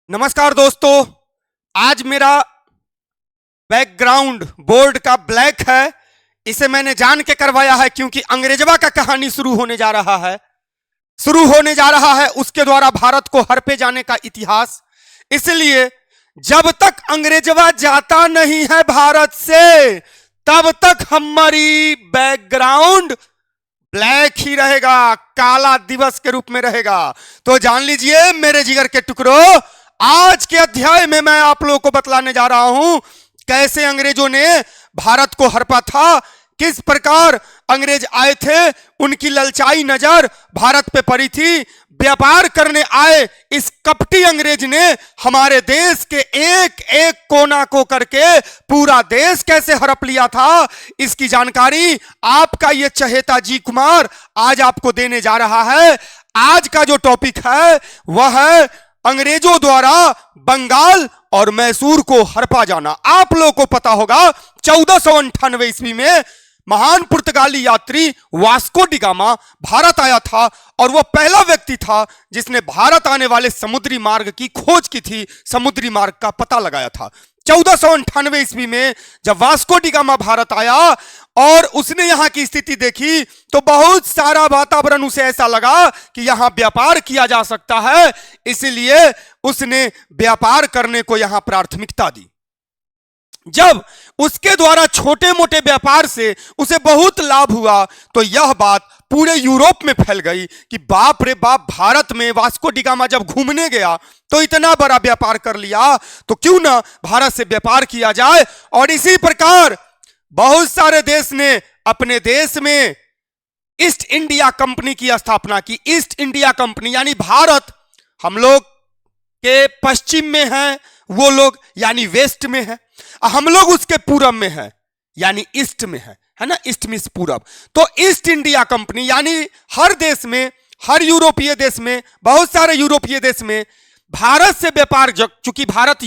नमस्कार दोस्तों। आज मेरा बैकग्राउंड बोर्ड का ब्लैक है। इसे मैंने जान के करवाया है क्योंकि अंग्रेजवा का कहानी शुरू होने जा रहा है उसके द्वारा भारत को हड़पे जाने का इतिहास। इसलिए जब तक अंग्रेजवा जाता नहीं है भारत से तब तक हमारी बैकग्राउंड ब्लैक ही रहेगा, काला दिवस के रूप में रहेगा। तो जान लीजिए मेरे जिगर के टुकड़ों, आज के अध्याय में मैं आप लोगों को बतलाने जा रहा हूं कैसे अंग्रेजों ने भारत को हड़पा था, किस प्रकार अंग्रेज आए थे, उनकी ललचाई नजर भारत पे पड़ी थी। व्यापार करने आए इस कपटी अंग्रेज ने हमारे देश के एक एक कोना को करके पूरा देश कैसे हड़प लिया था, इसकी जानकारी आपका ये चहेता जी कुमार आज आपको देने जा रहा है। आज का जो टॉपिक है वह है अंग्रेजों द्वारा बंगाल और मैसूर को हड़पा जाना। आप लोगों को पता होगा 1498 ईस्वी में महान पुर्तगाली यात्री वास्को डी गामा भारत आया था और वह पहला व्यक्ति था जिसने भारत आने वाले समुद्री मार्ग की खोज की थी, समुद्री मार्ग का पता लगाया था। 1498 ईस्वी में जब वास्को डी गामा भारत आया और उसने यहां की स्थिति देखी तो बहुत सारा वातावरण उसे ऐसा लगा कि यहां व्यापार किया जा सकता है, इसलिए उसने व्यापार करने को यहां प्राथमिकता दी। जब उसके द्वारा छोटे मोटे व्यापार से उसे बहुत लाभ हुआ तो यह बात पूरे यूरोप में फैल गई कि बाप रे बाप, भारत में वास्को डी गामा जब घूमने गया तो इतना बड़ा व्यापार कर लिया, तो क्यों ना भारत से व्यापार किया जाए। और इसी प्रकार बहुत सारे देश ने अपने देश में ईस्ट इंडिया कंपनी की स्थापना की। ईस्ट इंडिया कंपनी यानी भारत हम लोग के पश्चिम में है, वो लोग यानी वेस्ट में है, हम लोग उसके पूरब में है यानी ईस्ट में है ना, ईस्ट मीन्स पूरब। तो ईस्ट इंडिया कंपनी यानी हर देश में, हर यूरोपीय देश में, बहुत सारे यूरोपीय देश में भारत से व्यापार, चूंकि भारत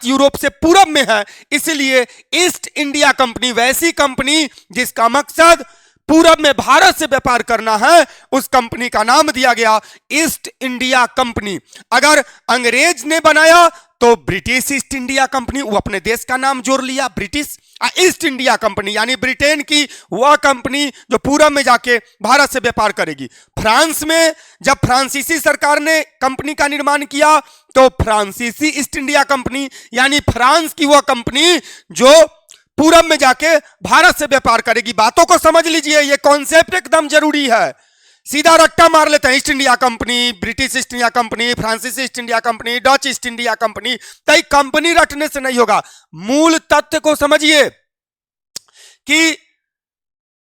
यूरोप से पूरब में है, इसलिए ईस्ट इंडिया कंपनी वैसी कंपनी जिसका मकसद पूरब में भारत से व्यापार करना है, उस कंपनी का नाम दिया गया ईस्ट इंडिया कंपनी। अगर अंग्रेज ने बनाया तो ब्रिटिश ईस्ट इंडिया कंपनी, वो अपने देश का नाम जोड़ लिया ब्रिटिश। ईस्ट इंडिया कंपनी यानी ब्रिटेन की वह कंपनी जो पूरब में जाके भारत से व्यापार करेगी। फ्रांस में जब फ्रांसीसी सरकार ने कंपनी का निर्माण किया तो फ्रांसीसी ईस्ट इंडिया कंपनी यानी फ्रांस की वह कंपनी जो पूरब में जाके भारत से व्यापार करेगी। बातों को समझ लीजिए, यह कॉन्सेप्ट एकदम जरूरी है। सीधा रट्टा मार लेते हैं, East India Company, British East India Company, फ्रांसीसी East India Company, Dutch East India Company. तो कंपनी रटने से नहीं होगा, मूल तथ्य को समझिए कि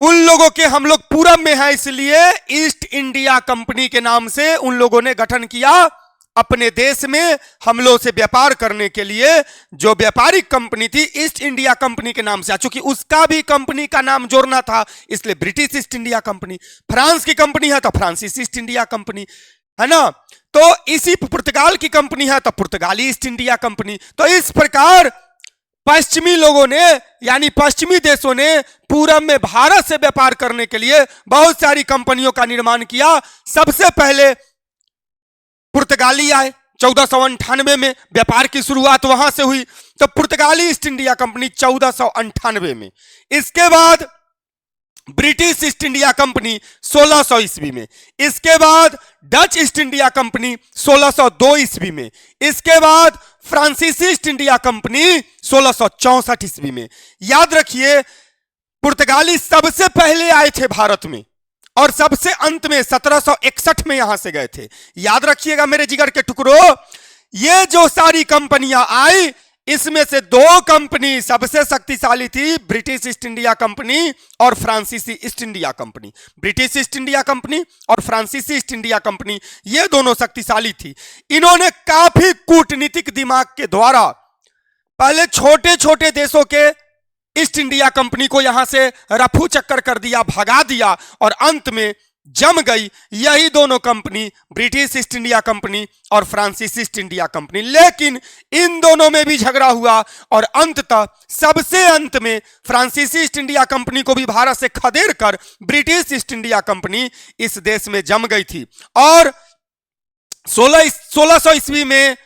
उन लोगों के हम लोग पूरब में हैं, इसलिए ईस्ट इंडिया कंपनी के नाम से उन लोगों ने गठन किया अपने देश में हम लोग से व्यापार करने के लिए। जो व्यापारिक कंपनी थी ईस्ट इंडिया कंपनी के नाम से, चूंकि उसका भी कंपनी का नाम जोड़ना था इसलिए British East India company. France की कंपनी है तो फ्रांसीसी ईस्ट इंडिया कंपनी, है ना। तो इसी पुर्तगाल की कंपनी है तो पुर्तगाली ईस्ट इंडिया कंपनी। तो इस प्रकार पश्चिमी लोगों ने यानी पश्चिमी देशों ने पूरब में भारत से व्यापार करने के लिए बहुत सारी कंपनियों का निर्माण किया। सबसे पहले पुर्तगाली आए 1498 में, व्यापार की शुरुआत वहां से हुई। तो पुर्तगाली ईस्ट इंडिया कंपनी 1498 में, इसके बाद ब्रिटिश ईस्ट इंडिया कंपनी 1600 ईस्वी में, इसके बाद डच ईस्ट इंडिया कंपनी 1602 ईस्वी में, इसके बाद फ्रांसीसी ईस्ट इंडिया कंपनी 1664 ईस्वी में। याद रखिए पुर्तगाली सबसे पहले आए थे भारत में और सबसे अंत में 1761 में यहां से गए थे। याद रखिएगा मेरे जिगर के टुकड़ों, ये जो सारी कंपनियां आई इसमें से दो कंपनी सबसे शक्तिशाली थी, ब्रिटिश ईस्ट इंडिया कंपनी और फ्रांसीसी East India Company. British East India company और फ्रांसीसी ईस्ट इंडिया कंपनी ये दोनों शक्तिशाली थी। इन्होंने काफी कूटनीतिक दिमाग के द्वारा पहले छोटे छोटे देशों के ईस्ट इंडिया कंपनी को यहां से रफू चक्कर कर दिया, भगा दिया और अंत में जम गई यही दोनों company, British East India company और फ्रांसीसी ईस्ट इंडिया कंपनी। लेकिन इन दोनों में भी झगड़ा हुआ और अंततः सबसे अंत में फ्रांसीसी ईस्ट इंडिया कंपनी को भी भारत से खदेड़ कर ब्रिटिश ईस्ट इंडिया कंपनी इस देश में जम गई थी। और 1600 ईस्वी में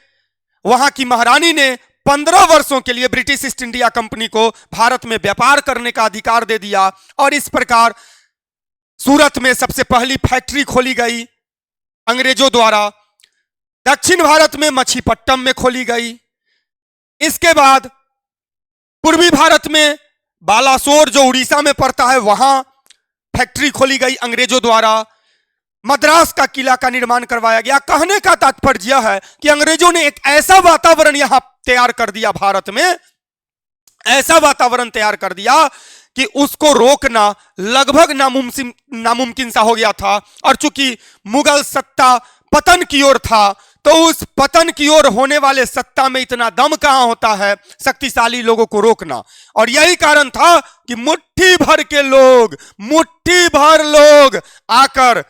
वहां की महारानी ने 15 वर्षों के लिए ब्रिटिश ईस्ट इंडिया कंपनी को भारत में व्यापार करने का अधिकार दे दिया और इस प्रकार सूरत में सबसे पहली फैक्ट्री खोली गई अंग्रेजों द्वारा। दक्षिण भारत में मछलीपट्टनम में खोली गई। इसके बाद पूर्वी भारत में बालासोर जो उड़ीसा में पड़ता है वहां फैक्ट्री खोली गई अंग्रेजों द्वारा। मद्रास का किला का निर्माण करवाया गया। कहने का तात्पर्य यह है कि अंग्रेजों ने एक ऐसा वातावरण यहां तैयार कर दिया, भारत में ऐसा वातावरण तैयार कर दिया कि उसको रोकना लगभग नामुमकिन सा हो गया था। और चूंकि मुगल सत्ता पतन की ओर था, तो उस पतन की ओर होने वाले सत्ता में इतना दम कहां होता है शक्तिशाली लोगों को रोकना। और यही कारण था कि मुट्ठी भर लोग आकर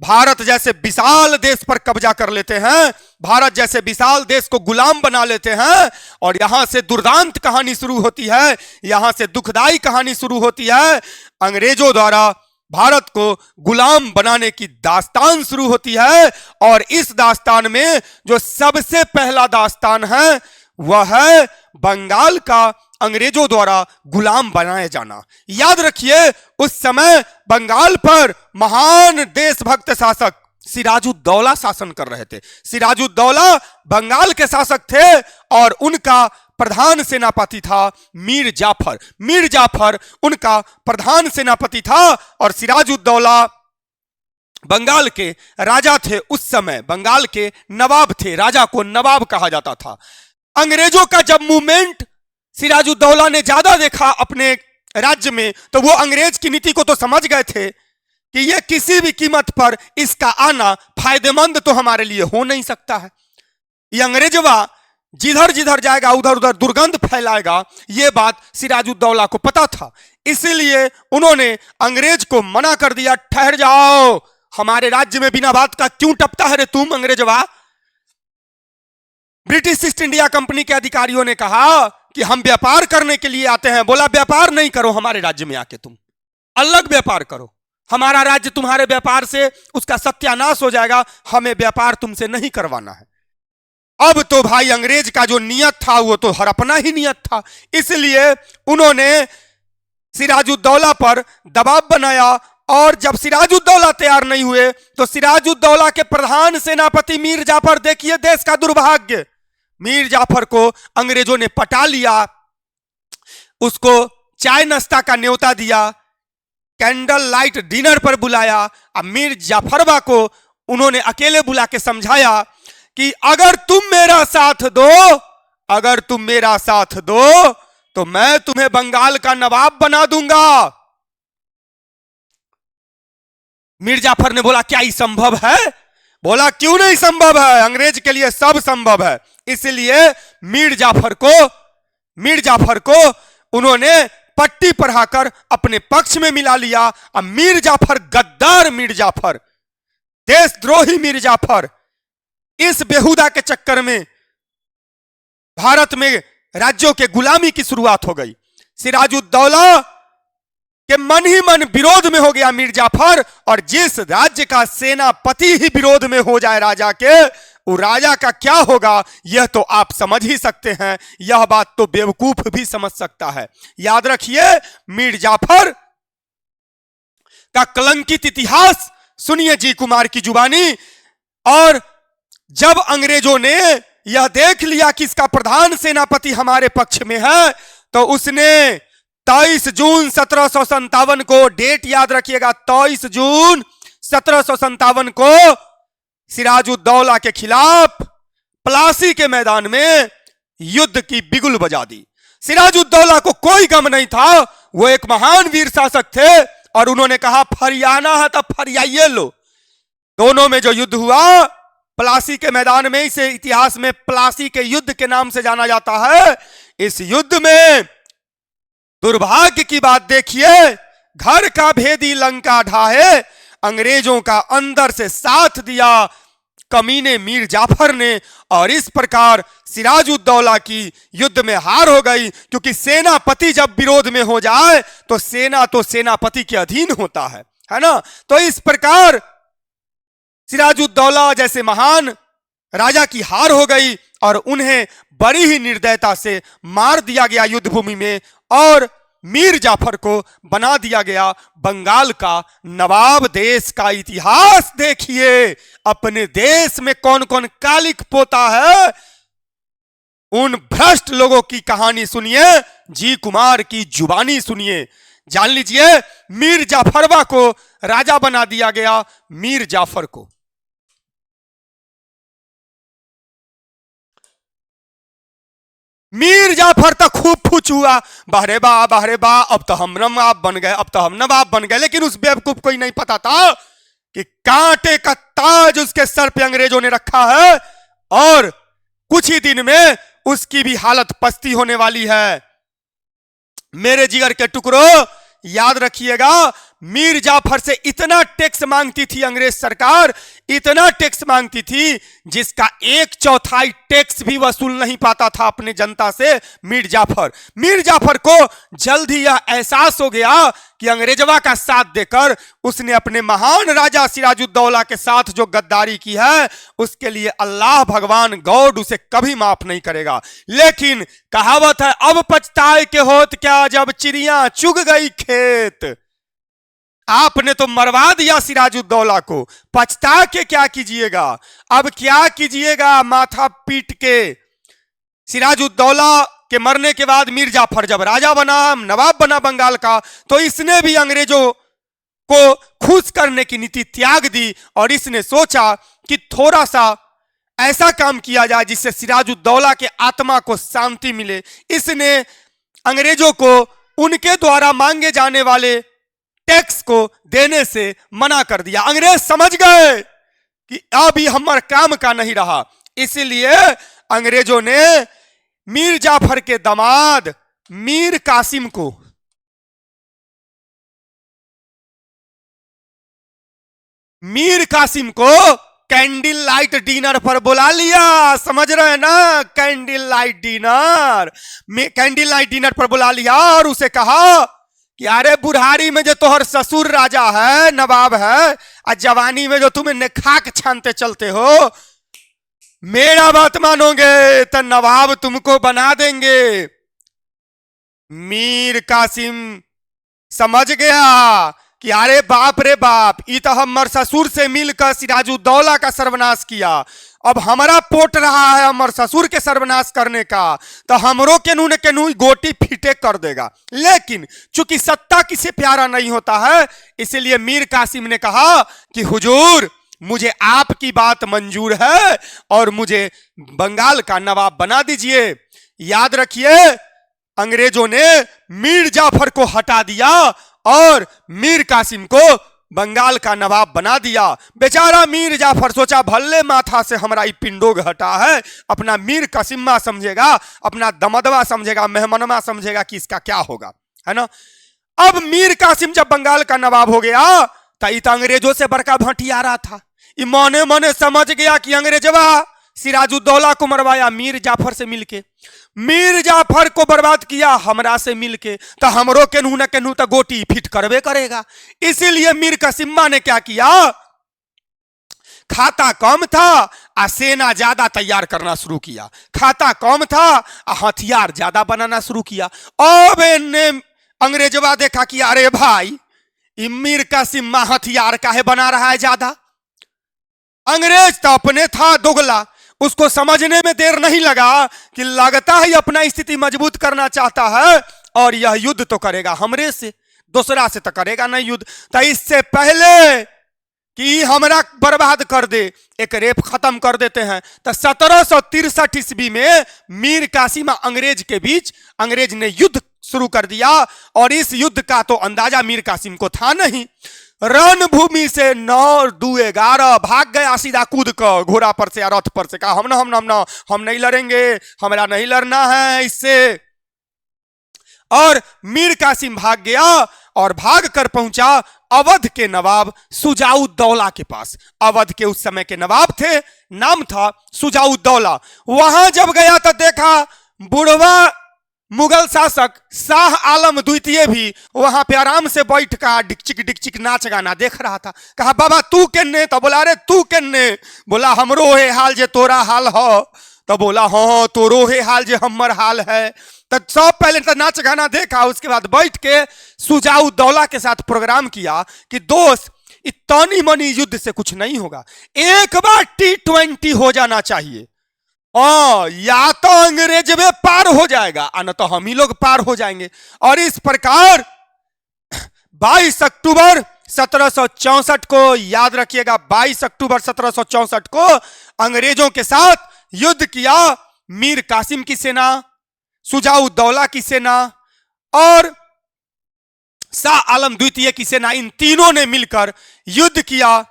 भारत जैसे विशाल देश पर कब्जा कर लेते हैं, भारत जैसे विशाल देश को गुलाम बना लेते हैं। और यहां से दुर्दांत कहानी शुरू होती है, यहां से दुखदाई कहानी शुरू होती है। अंग्रेजों द्वारा भारत को गुलाम बनाने की दास्तान शुरू होती है। और इस दास्तान में जो सबसे पहला दास्तान है वह है बंगाल का अंग्रेजों द्वारा गुलाम बनाए जाना। याद रखिए, उस समय बंगाल पर महान देशभक्त शासक सिराजुद्दौला शासन कर रहे थे। सिराजुद्दौला बंगाल के शासक थे और उनका प्रधान सेनापति था मीर जाफर। मीर जाफर उनका प्रधान सेनापति था और सिराजुद्दौला बंगाल के राजा थे। उस समय बंगाल के नवाब थे, राजा को नवाब कहा जाता था। अंग्रेजों का जब मूवमेंट सिराजुद्दौला ने ज्यादा देखा अपने राज्य में, तो वो अंग्रेज की नीति को तो समझ गए थे कि ये किसी भी कीमत पर इसका आना फायदेमंद तो हमारे लिए हो नहीं सकता है। ये अंग्रेजवा जिधर जिधर जाएगा उधर उधर दुर्गंध फैलाएगा, ये बात सिराजुद्दौला को पता था। इसीलिए उन्होंने अंग्रेज को मना कर दिया, ठहर जाओ, हमारे राज्य में बिना बात का क्यों टपता है रे तुम अंग्रेजवा। ब्रिटिश ईस्ट इंडिया कंपनी के अधिकारियों ने कहा कि हम व्यापार करने के लिए आते हैं। बोला व्यापार नहीं करो हमारे राज्य में आके, तुम अलग व्यापार करो, हमारा राज्य तुम्हारे व्यापार से उसका सत्यानाश हो जाएगा, हमें व्यापार तुमसे नहीं करवाना है। अब तो भाई अंग्रेज का जो नियत था वो तो हड़पना ही नियत था। इसलिए उन्होंने सिराजुद्दौला पर दबाव बनाया और जब सिराजुद्दौला तैयार नहीं हुए तो सिराजुद्दौला के प्रधान सेनापति मीर जाफर, देखिए देश का दुर्भाग्य, मीर जाफर को अंग्रेजों ने पटा लिया, उसको चाय नाश्ता का न्योता दिया, कैंडल लाइट डिनर पर बुलाया। अब मीर जाफरवा को उन्होंने अकेले बुला के समझाया कि अगर तुम मेरा साथ दो तो मैं तुम्हें बंगाल का नवाब बना दूंगा। मीर जाफर ने बोला क्या ये संभव है? बोला क्यों नहीं संभव है, अंग्रेज के लिए सब संभव है। इसलिए मीर जाफर को उन्होंने पट्टी पढ़ाकर अपने पक्ष में मिला लिया। अब मीर जाफर, गद्दार मीर जाफर, देशद्रोही मीर जाफर, इस बेहुदा के चक्कर में भारत में राज्यों के गुलामी की शुरुआत हो गई। सिराजुद्दौला के मन ही मन विरोध में हो गया मीर जाफर। और जिस राज्य का सेनापति ही विरोध में हो जाए राजा के, वो राजा का क्या होगा यह तो आप समझ ही सकते हैं। यह बात तो बेवकूफ भी समझ सकता है। याद रखिए, मीर जाफर का कलंकित इतिहास सुनिए जी कुमार की जुबानी। और जब अंग्रेजों ने यह देख लिया कि इसका प्रधान सेनापति हमारे पक्ष में है, तो उसने 23 जून 1757 को, डेट याद रखिएगा, 23 जून 1757 को सिराजुद्दौला के खिलाफ प्लासी के मैदान में युद्ध की बिगुल बजा दी। सिराजुद्दौला को कोई गम नहीं था, वो एक महान वीर शासक थे और उन्होंने कहा फरियाना है तब फरियाइए लो। दोनों में जो युद्ध हुआ प्लासी के मैदान में, इसे इतिहास में प्लासी के युद्ध के नाम से जाना जाता है। इस युद्ध में दुर्भाग्य की बात देखिए, घर का भेदी लंका ढाहे, अंग्रेजों का अंदर से साथ दिया कमीने मीर जाफर ने। और इस प्रकार सिराजुद्दौला की युद्ध में हार हो गई, क्योंकि सेनापति जब विरोध में हो जाए तो सेना तो सेनापति के अधीन होता है ना। तो इस प्रकार सिराजुद्दौला जैसे महान राजा की हार हो गई और उन्हें बड़ी ही निर्दयता से मार दिया गया युद्ध भूमि में, और मीर जाफर को बना दिया गया बंगाल का नवाब। देश का इतिहास देखिए, अपने देश में कौन कौन कालिक पोता है, उन भ्रष्ट लोगों की कहानी सुनिए, जी कुमार की जुबानी सुनिए, जान लीजिए। मीर जाफरवा को राजा बना दिया गया, मीर जाफर को। मीर जाफर तक खूब फूच हुआ, बहरे बा, अब तो हम नवाब बन गए, अब तो हम नवाब बन गए। लेकिन उस बेवकूफ को ही नहीं पता था कि कांटे का ताज उसके सर पे अंग्रेजों ने रखा है, और कुछ ही दिन में उसकी भी हालत पस्ती होने वाली है। मेरे जिगर के टुकड़ों, याद रखिएगा, मीर जाफर से इतना टैक्स मांगती थी अंग्रेज सरकार, इतना टैक्स मांगती थी, जिसका 1/4 टैक्स भी वसूल नहीं पाता था अपने जनता से मीर जाफर को जल्द ही यह एहसास हो गया कि अंग्रेजवा का साथ देकर उसने अपने महान राजा सिराजुद्दौला के साथ जो गद्दारी की है, उसके लिए अल्लाह भगवान गॉड उसे कभी माफ नहीं करेगा। लेकिन कहावत है, अब पछताए के होत क्या, जब चिड़िया चुग गई खेत। आपने तो मरवा दिया सिराजुद्दौला को, पछता के क्या कीजिएगा, अब क्या कीजिएगा। माथा पीट के सिराजुद्दौला के मरने के बाद मीर जाफर जब राजा बना, नवाब बना बंगाल का, तो इसने भी अंग्रेजों को खुश करने की नीति त्याग दी, और इसने सोचा कि थोड़ा सा ऐसा काम किया जाए जिससे सिराजुद्दौला के आत्मा को शांति मिले। इसने अंग्रेजों को उनके द्वारा मांगे जाने वाले टैक्स को देने से मना कर दिया। अंग्रेज समझ गए कि अब ये हमारे काम का नहीं रहा, इसलिए अंग्रेजों ने मीर जाफर के दामाद मीर कासिम को कैंडल लाइट डिनर पर बुला लिया। समझ रहे हैं ना, कैंडल लाइट डिनर पर बुला लिया, और उसे कहा कि अरे बुढ़ारी में जो तोहर ससुर राजा है, नवाब है, और जवानी में जो तुम्हें नेखाक छानते चलते हो, मेरा बात मानोगे तो नवाब तुमको बना देंगे। मीर कासिम समझ गया कि अरे बाप रे बाप, ये तो हमर ससुर से मिलकर सिराजुद्दौला का सर्वनाश किया, अब हमारा पोट रहा है हमर ससुर के सर्वनाश करने का, तो हमरो केनू न केनू गोटी फीटे कर देगा। लेकिन चूंकि सत्ता किसे प्यारा नहीं होता है, इसलिए मीर कासिम ने कहा कि हुजूर, मुझे आपकी बात मंजूर है और मुझे बंगाल का नवाब बना दीजिए। याद रखिए, अंग्रेजों ने मीर जाफर को हटा दिया और मीर कासिम को बंगाल का नवाब बना दिया। बेचारा मीर जाफर सोचा, भल्ले माथा से हमारा पिंडोग हटा है, अपना मीर कासिम्मा समझेगा, अपना दमदवा समझेगा, मेहमनमा समझेगा कि इसका क्या होगा, है ना। अब मीर कासिम जब बंगाल का नवाब हो गया, तो अंग्रेजों से बड़का भटिया रहा था, ये मने मने समझ गया कि अंग्रेजवा सिराजुद्दौला को मरवाया मीर जाफर से मिलके, मीर जाफर को बर्बाद किया हमरा से मिलके, तो हमरो केनहू न केनहू तो गोटी फिट करबे करेगा। इसीलिए मीर कासिम्मा ने क्या किया, खाता कम था आ सेना ज्यादा तैयार करना शुरू किया, खाता कम था आ हथियार ज्यादा बनाना शुरू किया। अब ने अंग्रेजवा देखा कि अरे भाई, मीर कासिम्मा हथियार काहे बना रहा है ज्यादा। अंग्रेज तो अपने था दोगला, उसको समझने में देर नहीं लगा कि लगता है अपना स्थिति मजबूत करना चाहता है, और यह युद्ध तो करेगा हमरे से, दूसरा से तो करेगा नहीं युद्ध, तो इससे पहले कि हमरा बर्बाद कर दे, एक रेप खत्म कर देते हैं। तो 1763 ईस्वी में मीर कासिम अंग्रेज के बीच अंग्रेज ने युद्ध शुरू कर दिया, और इस युद्ध का तो अंदाजा मीर कासिम को था नहीं। रणभूमि से 9-2-11 भाग गया सीधा कूद कर घोड़ा पर से या रथ पर से, कहा हम नहीं लड़ेंगे, हमारा नहीं लड़ना है इससे। और मीर कासिम भाग गया और भाग कर पहुंचा अवध के नवाब सुजाउद्दौला के पास। अवध के उस समय के नवाब थे, नाम था सुजाउद्दौला। वहां जब गया तो देखा बुढ़वा मुगल शासक शाह आलम द्वितीय भी वहां पे आराम से बैठ कर डिकचिक नाच गाना देख रहा था। कहा बाबा तू केन्ने, तो बोला अरे तू केन्ने, बोला हमरो हे हाल जे तोरा हाल हो, तो बोला हाँ तो रोहे हाल जे हमर हाल है। तो सब पहले तो नाच गाना देखा, उसके बाद बैठ के सुजाउद्दौला के साथ प्रोग्राम किया कि दोस्त इतनी मनी युद्ध से कुछ नहीं होगा, एक बार T20 हो जाना चाहिए। या तो अंग्रेज में पार हो जाएगा न तो हम ही लोग पार हो जाएंगे। और इस प्रकार 22 अक्टूबर 1764 को, याद रखिएगा 22 अक्टूबर 1764 को अंग्रेजों के साथ युद्ध किया। मीर कासिम की सेना, सुजाउद्दौला की सेना और शाह आलम द्वितीय की सेना, इन तीनों ने मिलकर युद्ध किया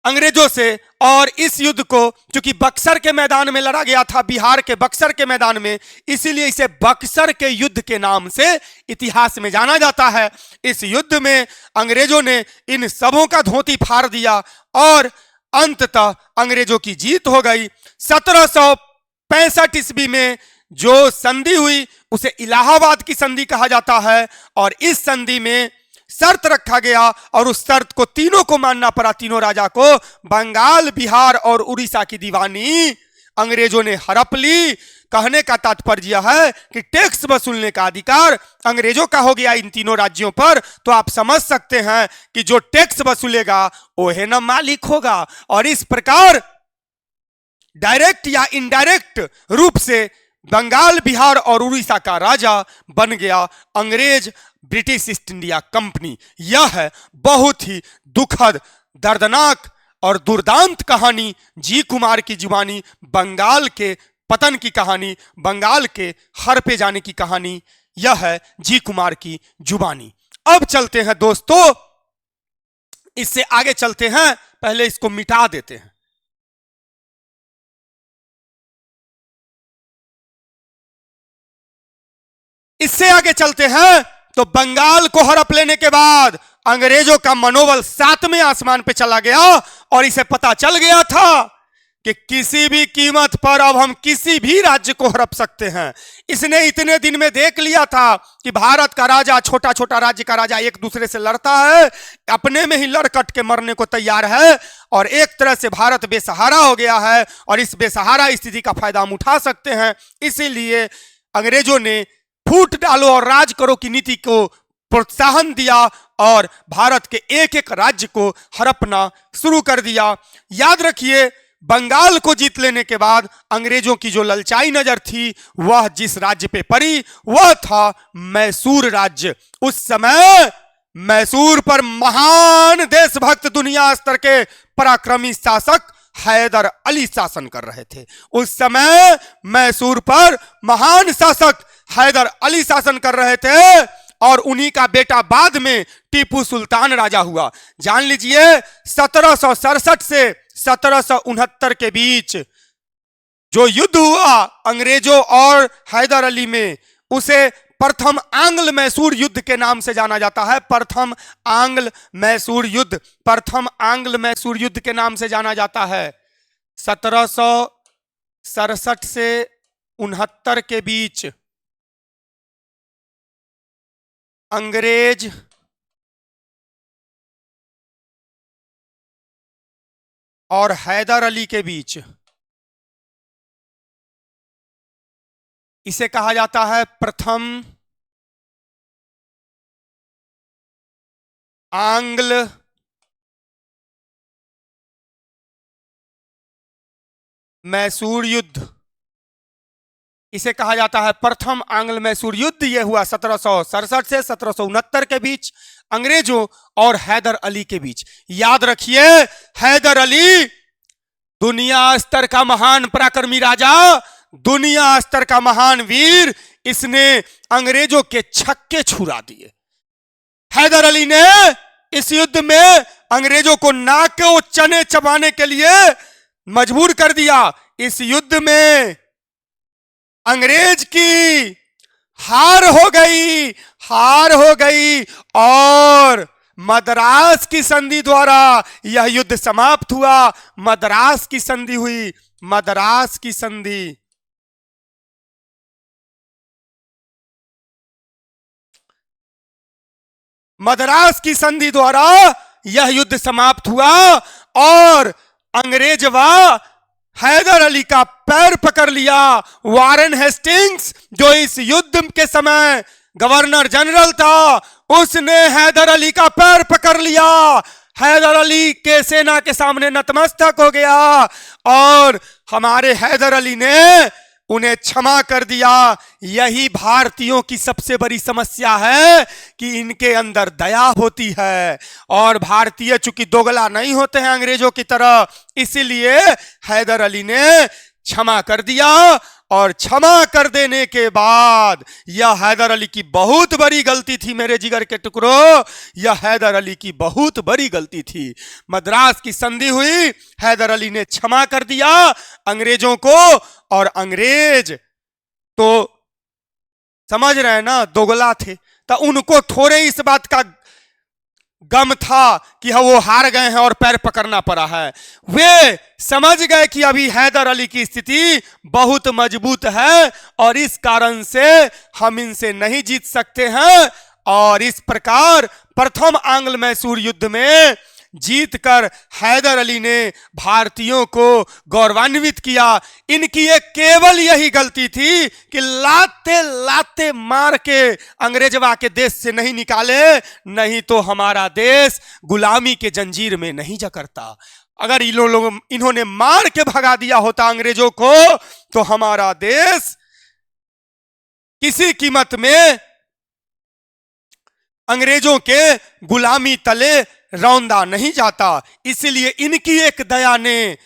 अंग्रेजों से। और इस युद्ध को चूंकि बक्सर के मैदान में लड़ा गया था, बिहार के बक्सर के मैदान में, इसीलिए इसे बक्सर के युद्ध के नाम से इतिहास में जाना जाता है। इस युद्ध में अंग्रेजों ने इन सबों का धोती फाड़ दिया और अंततः अंग्रेजों की जीत हो गई। 1765 ईस्वी में जो संधि हुई उसे इलाहाबाद की संधि कहा जाता है। और इस संधि में शर्त रखा गया और उस शर्त को तीनों को मानना पड़ा, तीनों राजा को। बंगाल, बिहार और उड़ीसा की दीवानी अंग्रेजों ने हड़प ली। कहने का तात्पर्य है कि टैक्स वसूलने का अधिकार अंग्रेजों का हो गया इन तीनों राज्यों पर। तो आप समझ सकते हैं कि जो टैक्स वसूलेगा वह ना मालिक होगा। और इस प्रकार डायरेक्ट या इनडायरेक्ट रूप से बंगाल, बिहार और उड़ीसा का राजा बन गया अंग्रेज ब्रिटिश ईस्ट इंडिया कंपनी। यह है बहुत ही दुखद, दर्दनाक और दुर्दांत कहानी, जी कुमार की जुबानी, बंगाल के पतन की कहानी, बंगाल के हर पे जाने की कहानी। यह है जी कुमार की जुबानी। अब चलते हैं दोस्तों, इससे आगे चलते हैं, पहले इसको मिटा देते हैं। इससे आगे चलते हैं तो बंगाल को हड़प लेने के बाद अंग्रेजों का मनोबल 7वें आसमान पे चला गया और इसे पता चल गया था कि किसी भी कीमत पर अब हम किसी भी राज्य को हड़प सकते हैं। इसने इतने दिन में देख लिया था कि भारत का राजा, छोटा छोटा राज्य का राजा एक दूसरे से लड़ता है, अपने में ही लड़ कट के मरने को तैयार है और एक तरह से भारत बेसहारा हो गया है और इस बेसहारा स्थिति का फायदा हम उठा सकते हैं। इसीलिए अंग्रेजों ने फूट डालो और राज करो की नीति को प्रोत्साहन दिया और भारत के एक एक राज्य को हड़पना शुरू कर दिया। याद रखिए, बंगाल को जीत लेने के बाद अंग्रेजों की जो ललचाई नजर थी वह जिस राज्य पे पड़ी वह था मैसूर राज्य। उस समय मैसूर पर महान देशभक्त, दुनिया स्तर के पराक्रमी शासक हैदर अली शासन कर रहे थे। उस समय मैसूर पर महान शासक हैदर अली शासन कर रहे थे और उन्हीं का बेटा बाद में टीपू सुल्तान राजा हुआ। जान लीजिए 1767 से 1769 के बीच जो युद्ध हुआ अंग्रेजों और हैदर अली में, उसे प्रथम आंग्ल मैसूर युद्ध के नाम से जाना जाता है। प्रथम आंग्ल मैसूर युद्ध, प्रथम आंग्ल मैसूर युद्ध के नाम से जाना जाता है। 1767 से 69 के बीच अंग्रेज और हैदर अली के बीच, इसे कहा जाता है प्रथम आंग्ल मैसूर युद्ध। इसे कहा जाता है प्रथम आंग्ल मैसूर युद्ध। यह हुआ 1767 से 1769 के बीच अंग्रेजों और हैदर अली के बीच। याद रखिए, हैदर अली दुनिया स्तर का महान पराक्रमी राजा, दुनिया स्तर का महान वीर, इसने अंग्रेजों के छक्के छुड़ा दिए। हैदर अली ने इस युद्ध में अंग्रेजों को नाक के चने चबाने के लिए मजबूर कर दिया। इस युद्ध में अंग्रेज की हार हो गई और मद्रास की संधि द्वारा यह युद्ध समाप्त हुआ। मद्रास की संधि हुई, मद्रास की संधि। मद्रास की संधि द्वारा यह युद्ध समाप्त हुआ और अंग्रेज व हैदर अली का पैर पकड़ लिया। वारेन हेस्टिंग्स जो इस युद्ध के समय गवर्नर जनरल था, उसने हैदर अली का पैर पकड़ लिया। हैदर अली के सेना के सामने नतमस्तक हो गया और हमारे हैदर अली ने उन्हें क्षमा कर दिया। यही भारतीयों की सबसे बड़ी समस्या है कि इनके अंदर दया होती है और भारतीय चूंकि दोगला नहीं होते हैं अंग्रेजों की तरह, इसीलिए हैदर अली ने क्षमा कर दिया। और क्षमा कर देने के बाद, यह हैदर अली की बहुत बड़ी गलती थी मेरे जिगर के टुकड़ों, यह हैदर अली की बहुत बड़ी गलती थी। मद्रास की संधि हुई, हैदर अली ने क्षमा कर दिया अंग्रेजों को, और अंग्रेज तो समझ रहे हैं ना, दोगला थे, तो उनको थोड़े इस बात का गम था कि वो हार गए हैं और पैर पकड़ना पड़ा है। वे समझ गए कि अभी हैदर अली की स्थिति बहुत मजबूत है और इस कारण से हम इनसे नहीं जीत सकते हैं। और इस प्रकार प्रथम आंग्ल मैसूर युद्ध में जीतकर हैदर अली ने भारतीयों को गौरवान्वित किया। इनकी एक केवल यही गलती थी कि लाते लाते मार के अंग्रेजवा के देश से नहीं निकाले, नहीं तो हमारा देश गुलामी के जंजीर में नहीं जकड़ता। अगर इन्होंने मार के भगा दिया होता अंग्रेजों को, तो हमारा देश किसी कीमत में अंग्रेजों के गुलामी तले रौंदा नहीं जाता। इसलिए इनकी एक दया ने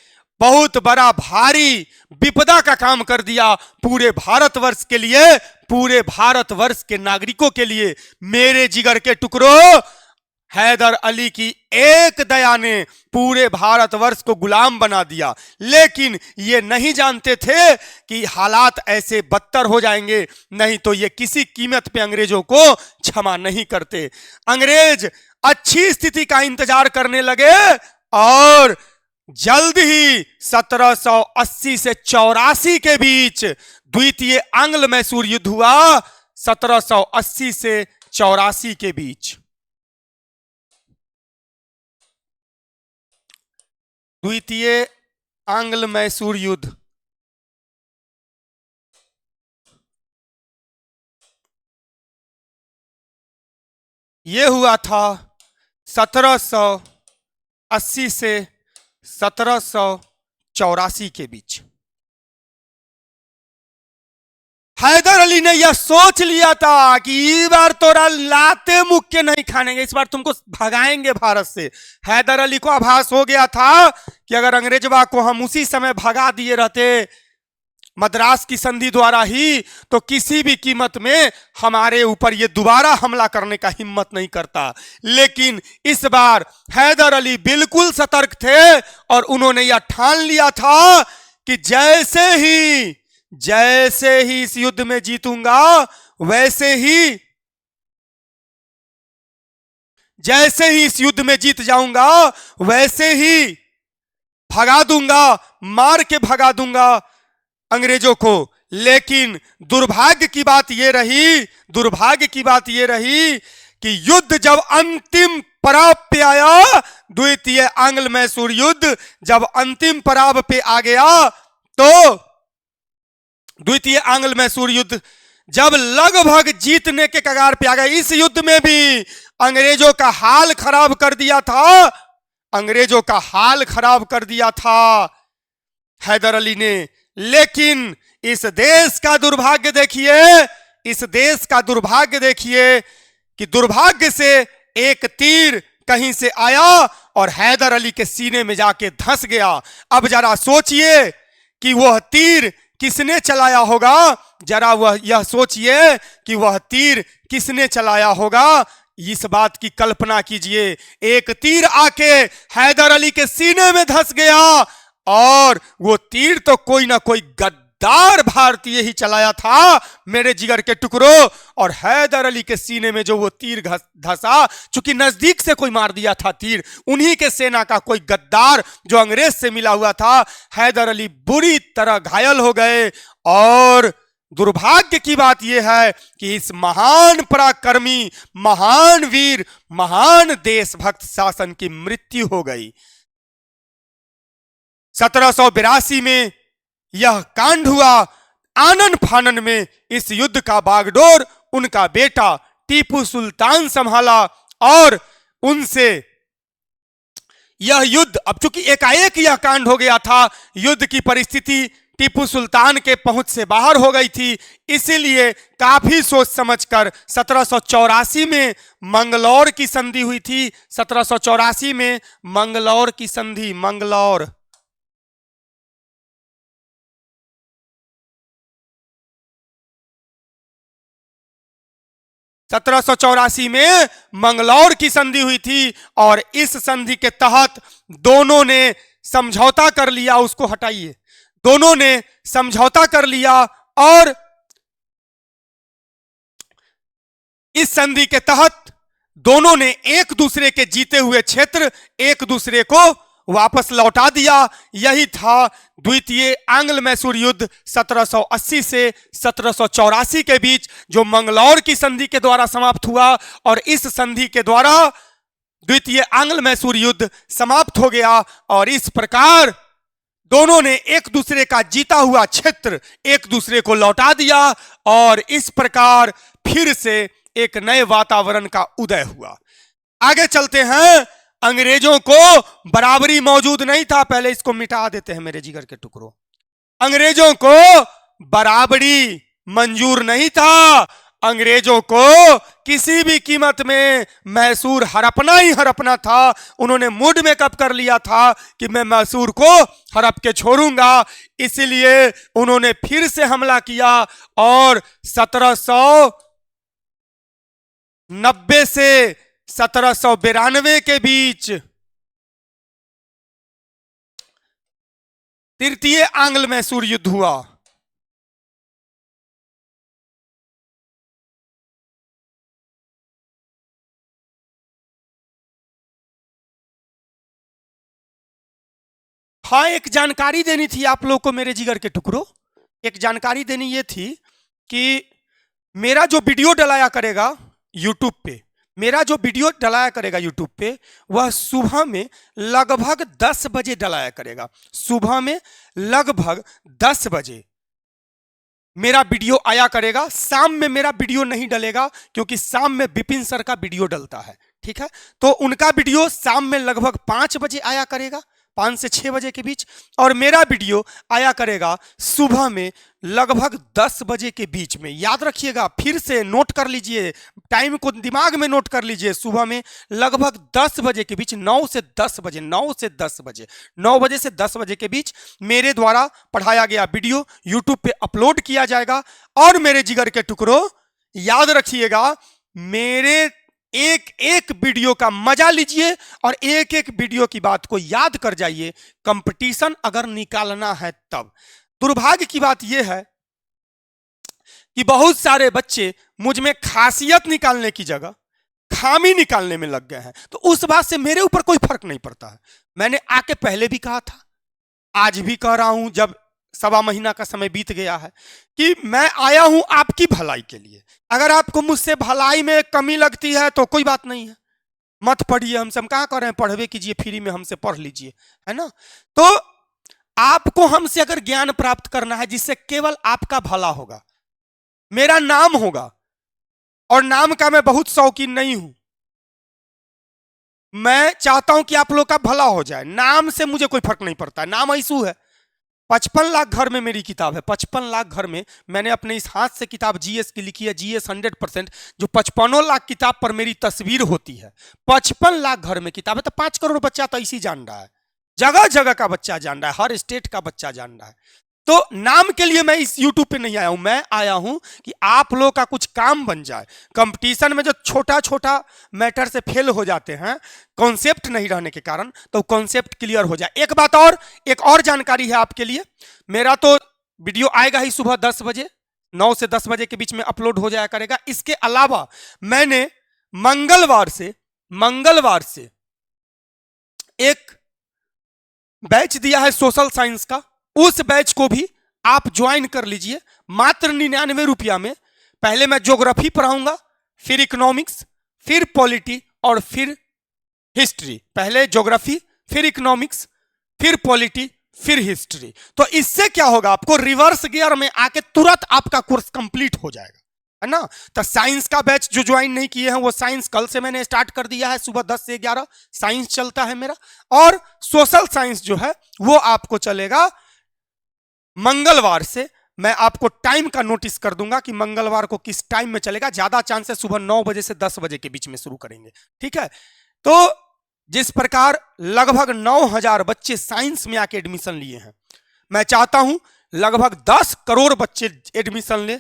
बहुत बड़ा भारी विपदा का काम कर दिया पूरे भारतवर्ष के लिए, पूरे भारतवर्ष के नागरिकों के लिए। मेरे जिगर के टुकड़ों, हैदर अली की एक दया ने पूरे भारतवर्ष को गुलाम बना दिया। लेकिन ये नहीं जानते थे कि हालात ऐसे बदतर हो जाएंगे, नहीं तो ये किसी कीमत पे अंग्रेजों को क्षमा नहीं करते। अंग्रेज अच्छी स्थिति का इंतजार करने लगे और जल्द ही 1780 से 84 के बीच द्वितीय आंग्ल मैसूर युद्ध हुआ। 1780 से 84 के बीच द्वितीय आंग्ल मैसूर युद्ध यह हुआ था 1780 से 1784 के बीच। हैदर अली ने यह सोच लिया था कि इस बार तोरा लाते मुक्के नहीं खानेंगे, इस बार तुमको भगाएंगे भारत से। हैदर अली को आभास हो गया था कि अगर अंग्रेजवा को हम उसी समय भगा दिए रहते मद्रास की संधि द्वारा ही, तो किसी भी कीमत में हमारे ऊपर ये दोबारा हमला करने का हिम्मत नहीं करता। लेकिन इस बार हैदर अली बिल्कुल सतर्क थे और उन्होंने यह ठान लिया था कि जैसे ही इस युद्ध में जीतूंगा, जैसे ही इस युद्ध में जीत जाऊंगा, वैसे ही भगा दूंगा, मार के भगा दूंगा अंग्रेजों को। लेकिन दुर्भाग्य की बात यह रही कि युद्ध जब अंतिम पड़ाव पे आया, द्वितीय आंग्ल मैसूर युद्ध जब अंतिम पड़ाव पे आ गया, तो द्वितीय आंग्ल मैसूर युद्ध जब लगभग जीतने के कगार पे आ गया, इस युद्ध में भी अंग्रेजों का हाल खराब कर दिया था हैदर अली ने। लेकिन इस देश का दुर्भाग्य देखिए कि दुर्भाग्य से एक तीर कहीं से आया और हैदर अली के सीने में जाके धंस गया। अब जरा सोचिए कि वह तीर किसने चलाया होगा, यह सोचिए कि वह तीर किसने चलाया होगा। इस बात की कल्पना कीजिए, एक तीर आके हैदर अली के सीने में धंस गया और वो तीर तो कोई ना कोई गद्दार भारतीय ही चलाया था मेरे जिगर के टुकड़ों। और हैदर अली के सीने में जो वो तीर धंसा, चूंकि नजदीक से कोई मार दिया था तीर, उन्हीं के सेना का कोई गद्दार जो अंग्रेज से मिला हुआ था। हैदर अली बुरी तरह घायल हो गए और दुर्भाग्य की बात यह है कि इस महान पराक्रमी, महान वीर, महान देशभक्त शासन की मृत्यु हो गई। 1782 में यह कांड हुआ। आनन फानन में इस युद्ध का बागडोर उनका बेटा टीपू सुल्तान संभाला और उनसे यह युद्ध, अब चूंकि एकाएक यह कांड हो गया था, युद्ध की परिस्थिति टीपू सुल्तान के पहुंच से बाहर हो गई थी, इसीलिए काफी सोच समझकर 1784 में मंगलौर की संधि हुई थी। 1784 में मंगलौर की संधि, मंगलौर 1784 में मंगलौर की संधि हुई थी और इस संधि के तहत दोनों ने समझौता कर लिया। उसको हटाइए, दोनों ने समझौता कर लिया और इस संधि के तहत दोनों ने एक दूसरे के जीते हुए क्षेत्र एक दूसरे को वापस लौटा दिया। यही था द्वितीय आंग्ल मैसूर युद्ध 1780 से 1784 के बीच, जो मंगलौर की संधि के द्वारा समाप्त हुआ और इस संधि के द्वारा द्वितीय आंग्ल मैसूर युद्ध समाप्त हो गया। और इस प्रकार दोनों ने एक दूसरे का जीता हुआ क्षेत्र एक दूसरे को लौटा दिया और इस प्रकार फिर से एक नए वातावरण का उदय हुआ। आगे चलते हैं। अंग्रेजों को बराबरी मौजूद नहीं था, पहले इसको मिटा देते हैं मेरे जिगर के टुकड़ों। अंग्रेजों को बराबरी मंजूर नहीं था। अंग्रेजों को किसी भी कीमत में मैसूर हड़पना ही हड़पना था। उन्होंने मूड मेकअप कर लिया था कि मैं मैसूर को हड़प के छोड़ूंगा, इसलिए उन्होंने फिर से हमला किया और 1790 से 1792 के बीच तृतीय आंग्ल मैसूर युद्ध हुआ। हाँ, एक जानकारी देनी थी आप लोग को मेरे जिगर के टुकड़ों। एक जानकारी देनी ये थी कि मेरा जो वीडियो डलाया करेगा यूट्यूब पे, मेरा जो वीडियो डलाया करेगा यूट्यूब पे, वह सुबह में लगभग 10 बजे डलाया करेगा। सुबह में लगभग 10 बजे मेरा वीडियो आया करेगा। शाम में मेरा वीडियो नहीं डलेगा क्योंकि शाम में विपिन सर का वीडियो डलता है, ठीक है। तो उनका वीडियो शाम में लगभग 5 बजे आया करेगा, 5 से 6 बजे के बीच, और मेरा वीडियो आया करेगा सुबह में लगभग 10 बजे के बीच में। याद रखिएगा, फिर से नोट कर लीजिए, टाइम को दिमाग में नोट कर लीजिए। सुबह में लगभग 10 बजे के बीच, 9 से 10 बजे, 9 से 10 बजे, 9 बजे से 10 बजे के बीच मेरे द्वारा पढ़ाया गया वीडियो यूट्यूब पे अपलोड किया जाएगा। और मेरे जिगर के टुकड़ों, याद रखिएगा, मेरे एक एक वीडियो का मजा लीजिए और एक एक वीडियो की बात को याद कर जाइए। कंपटीशन अगर निकालना है तब। दुर्भाग्य की बात यह है कि बहुत सारे बच्चे मुझ में खासियत निकालने की जगह खामी निकालने में लग गए हैं। तो उस बात से मेरे ऊपर कोई फर्क नहीं पड़ता है। मैंने आके पहले भी कहा था, आज भी कह रहा हूं, जब 1.25 महीना का समय बीत गया है, कि मैं आया हूं आपकी भलाई के लिए। अगर आपको मुझसे भलाई में कमी लगती है तो कोई बात नहीं है, मत पढ़िए, हमसे हम कहाँ कर रहे हैं, पढ़वे कीजिए, फ्री में हमसे पढ़ लीजिए, है ना। तो आपको हमसे अगर ज्ञान प्राप्त करना है जिससे केवल आपका भला होगा, मेरा नाम होगा, और नाम का मैं बहुत शौकीन नहीं हूं। मैं चाहता हूं कि आप लोग का भला हो जाए। नाम से मुझे कोई फर्क नहीं पड़ता। नाम ऐसू है, 55 लाख घर में मेरी किताब है। 55 लाख घर में मैंने अपने इस हाथ से किताब जीएस की लिखी है, जीएस 100%, जो 55 लाख किताब पर मेरी तस्वीर होती है। 55 लाख घर में किताब है, तो 5 करोड़ बच्चा तो इसी जान रहा है, जगह जगह का बच्चा जान रहा है, हर स्टेट का बच्चा जान रहा है। तो नाम के लिए मैं इस यूट्यूब पे नहीं आया हूं। मैं आया हूं कि आप लोग का कुछ काम बन जाए। कंपटीशन में जो छोटा छोटा मैटर से फेल हो जाते हैं कॉन्सेप्ट नहीं रहने के कारण, तो कॉन्सेप्ट क्लियर हो जाए। एक बात और, एक और जानकारी है आपके लिए। मेरा तो वीडियो आएगा ही सुबह 10 बजे, 9 से 10 बजे के बीच में अपलोड हो जाया करेगा। इसके अलावा मैंने मंगलवार से एक बैच दिया है सोशल साइंस का। उस बैच को भी आप ज्वाइन कर लीजिए, मात्र 99 रुपया में। पहले मैं ज्योग्राफी पढ़ाऊंगा, फिर इकोनॉमिक्स, फिर पॉलिटी और फिर हिस्ट्री। पहले ज्योग्राफी, फिर इकोनॉमिक्स, फिर पॉलिटी, फिर हिस्ट्री। तो इससे क्या होगा, आपको रिवर्स गियर में आके तुरंत आपका कोर्स कंप्लीट हो जाएगा, है ना। तो साइंस का बैच जो ज्वाइन नहीं किए हैं वो साइंस कल से मैंने स्टार्ट कर दिया है, सुबह 10 से 11 साइंस चलता है मेरा। और सोशल साइंस जो है वो आपको चलेगा मंगलवार से। मैं आपको टाइम का नोटिस कर दूंगा कि मंगलवार को किस टाइम में चलेगा। ज्यादा चांस है सुबह 9 बजे से 10 बजे के बीच में शुरू करेंगे, ठीक है। तो जिस प्रकार लगभग 9,000 बच्चे साइंस में आके एडमिशन लिए हैं, मैं चाहता हूं लगभग 10 करोड़ बच्चे एडमिशन ले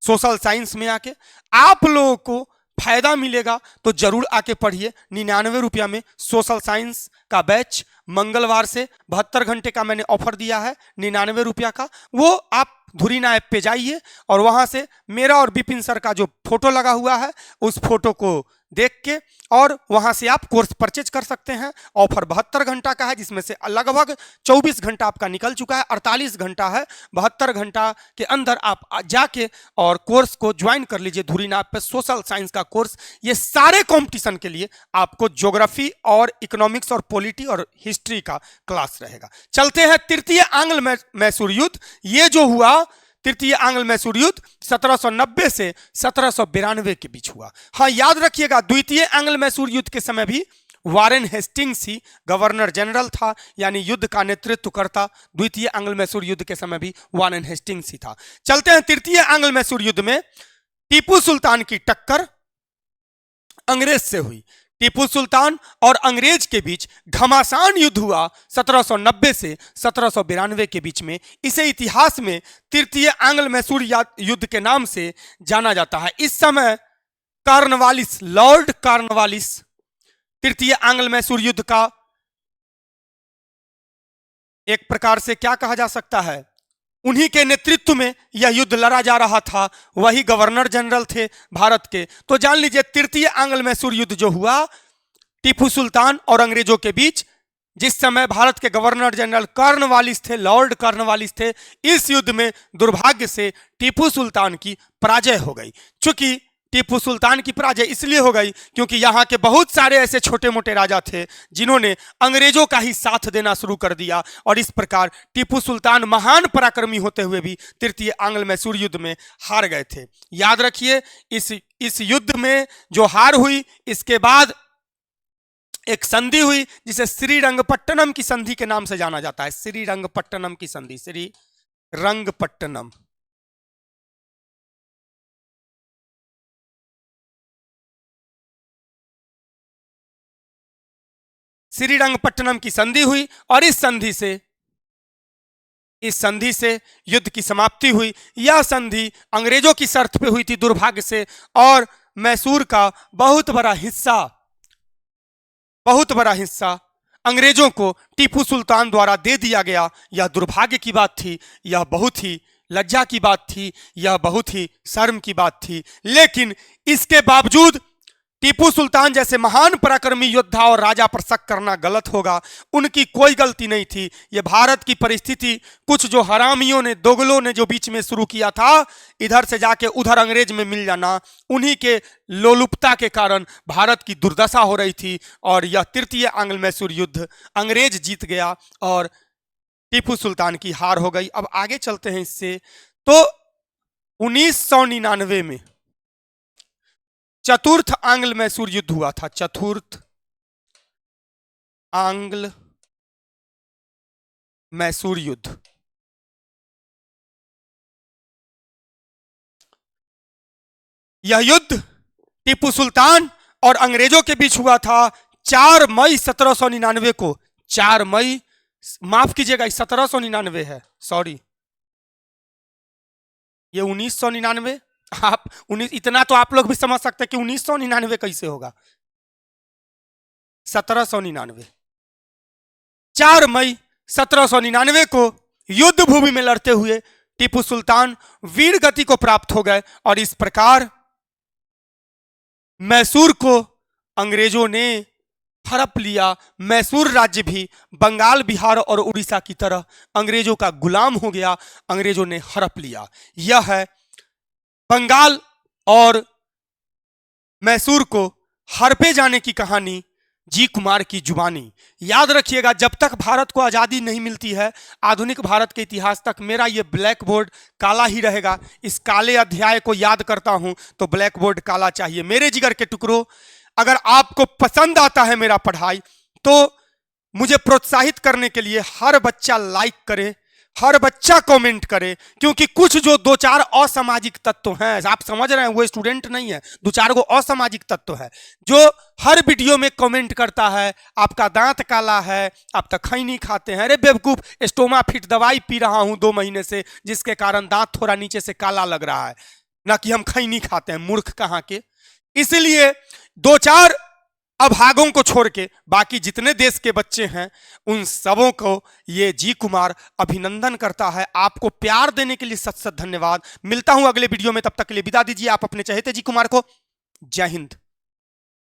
सोशल साइंस में आके। आप लोगों को फायदा मिलेगा तो जरूर आके पढ़िए। 99 रुपया में सोशल साइंस का बैच मंगलवार से 72 घंटे का मैंने ऑफर दिया है 99 रुपया का। वो आप धुरीना ऐप पे जाइए और वहां से मेरा और विपिन सर का जो फोटो लगा हुआ है उस फोटो को देख के और वहां से आप कोर्स परचेज कर सकते हैं। ऑफर 72 घंटा का है, जिसमें से लगभग 24 घंटा आपका निकल चुका है, 48 घंटा है। 72 घंटा के अंदर आप जाके और कोर्स को ज्वाइन कर लीजिए धुरीना ऐप पे, सोशल साइंस का कोर्स। ये सारे कंपटीशन के लिए आपको ज्योग्राफी और इकोनॉमिक्स और पॉलिटी और हिस्ट्री का क्लास रहेगा। चलते हैं तृतीय आंग्ल मैसूर युद्ध। ये जो हुआ तृतीय आंग्ल मैसूर युद्ध 1790 से 1792 के बीच हुआ। हाँ, याद रखिएगा द्वितीय आंग्ल मैसूर युद्ध के समय भी वारेन हेस्टिंग्स ही गवर्नर जनरल था, यानी युद्ध का नेतृत्व करता द्वितीय आंग्ल मैसूर युद्ध के समय भी वारेन हेस्टिंग्स ही था। चलते हैं तृतीय आंग्ल मैसूर युद्ध में टीपू सुल्तान की टक्कर अंग्रेज से हुई। टीपू सुल्तान और अंग्रेज के बीच घमासान युद्ध हुआ 1790 से 1792 के बीच में। इसे इतिहास में तृतीय आंग्ल मैसूर युद्ध के नाम से जाना जाता है। इस समय कॉर्नवालिस, लॉर्ड कॉर्नवालिस तृतीय आंग्ल मैसूर युद्ध का एक प्रकार से क्या कहा जा सकता है, उन्हीं के नेतृत्व में यह युद्ध लड़ा जा रहा था। वही गवर्नर जनरल थे भारत के। तो जान लीजिए तृतीय आंग्ल मैसूर युद्ध जो हुआ टीपू सुल्तान और अंग्रेजों के बीच, जिस समय भारत के गवर्नर जनरल कॉर्नवालिस थे, लॉर्ड कॉर्नवालिस थे। इस युद्ध में दुर्भाग्य से टीपू सुल्तान की पराजय हो गई। चूंकि टीपू सुल्तान की पराजय इसलिए हो गई क्योंकि यहाँ के बहुत सारे ऐसे छोटे मोटे राजा थे जिन्होंने अंग्रेजों का ही साथ देना शुरू कर दिया, और इस प्रकार टीपू सुल्तान महान पराक्रमी होते हुए भी तृतीय आंग्ल मैसूर युद्ध में हार गए थे। याद रखिए इस युद्ध में जो हार हुई, इसके बाद एक संधि हुई जिसे श्रीरंगपट्टनम की संधि के नाम से जाना जाता है। श्रीरंगपट्टनम की संधि, श्रीरंगपट्टनम। श्रीरंगपट्टनम की संधि हुई और इस संधि से युद्ध की समाप्ति हुई। यह संधि अंग्रेजों की शर्त पे हुई थी दुर्भाग्य से, और मैसूर का बहुत बड़ा हिस्सा अंग्रेजों को टीपू सुल्तान द्वारा दे दिया गया। यह दुर्भाग्य की बात थी, यह बहुत ही लज्जा की बात थी, यह बहुत ही शर्म की बात थी। लेकिन इसके बावजूद टीपू सुल्तान जैसे महान पराक्रमी योद्धा और राजा पर शक करना गलत होगा। उनकी कोई गलती नहीं थी। यह भारत की परिस्थिति, कुछ जो हरामियों ने, दोगलों ने जो बीच में शुरू किया था, इधर से जाके उधर अंग्रेज में मिल जाना, उन्हीं के लोलुपता के कारण भारत की दुर्दशा हो रही थी। और यह तृतीय आंग्ल मैसूर युद्ध अंग्रेज जीत गया और टीपू सुल्तान की हार हो गई। अब आगे चलते हैं इससे। तो 1999 में चतुर्थ आंग्ल मैसूर युद्ध हुआ था। चतुर्थ आंग्ल मैसूर युद्ध। यह युद्ध टीपू सुल्तान और अंग्रेजों के बीच हुआ था 4 मई 1799 को। 4 मई, माफ कीजिएगा 1799 है, सॉरी, ये 1999। आप 19, इतना तो आप लोग भी समझ सकते हैं कि 1999 कैसे होगा। 1799, 4 मई 1799 को युद्ध भूमि में लड़ते हुए टीपू सुल्तान वीर गति को प्राप्त हो गए और इस प्रकार मैसूर को अंग्रेजों ने हड़प लिया। मैसूर राज्य भी बंगाल, बिहार और उड़ीसा की तरह अंग्रेजों का गुलाम हो गया, अंग्रेजों ने हड़प लिया। यह है बंगाल और मैसूर को हड़पे जाने की कहानी जी कुमार की जुबानी। याद रखिएगा, जब तक भारत को आज़ादी नहीं मिलती है, आधुनिक भारत के इतिहास तक मेरा ये ब्लैक बोर्ड काला ही रहेगा। इस काले अध्याय को याद करता हूं तो ब्लैक बोर्ड काला चाहिए। मेरे जिगर के टुकड़ों, अगर आपको पसंद आता है मेरा पढ़ाई तो मुझे प्रोत्साहित करने के लिए हर बच्चा लाइक करे, हर बच्चा कमेंट करे, क्योंकि कुछ जो दो चार असामाजिक तत्व हैं, आप समझ रहे हैं, वो स्टूडेंट नहीं है, दो चार गो असामाजिक तत्व है जो हर वीडियो में कमेंट करता है आपका दांत काला है, आप तो खैनी खाते हैं। अरे बेवकूफ, स्टोमा फिट दवाई पी रहा हूं 2 महीने से, जिसके कारण दांत थोड़ा नीचे से काला लग रहा है, ना कि हम खैनी खाते हैं, मूर्ख कहां के। इसलिए दो चार अभागों को छोड़ के बाकी जितने देश के बच्चे हैं उन सबों को ये जी कुमार अभिनंदन करता है। आपको प्यार देने के लिए सत सत धन्यवाद। मिलता हूं अगले वीडियो में, तब तक के लिए विदा दीजिए आप अपने चहेते जी कुमार को। जय हिंद।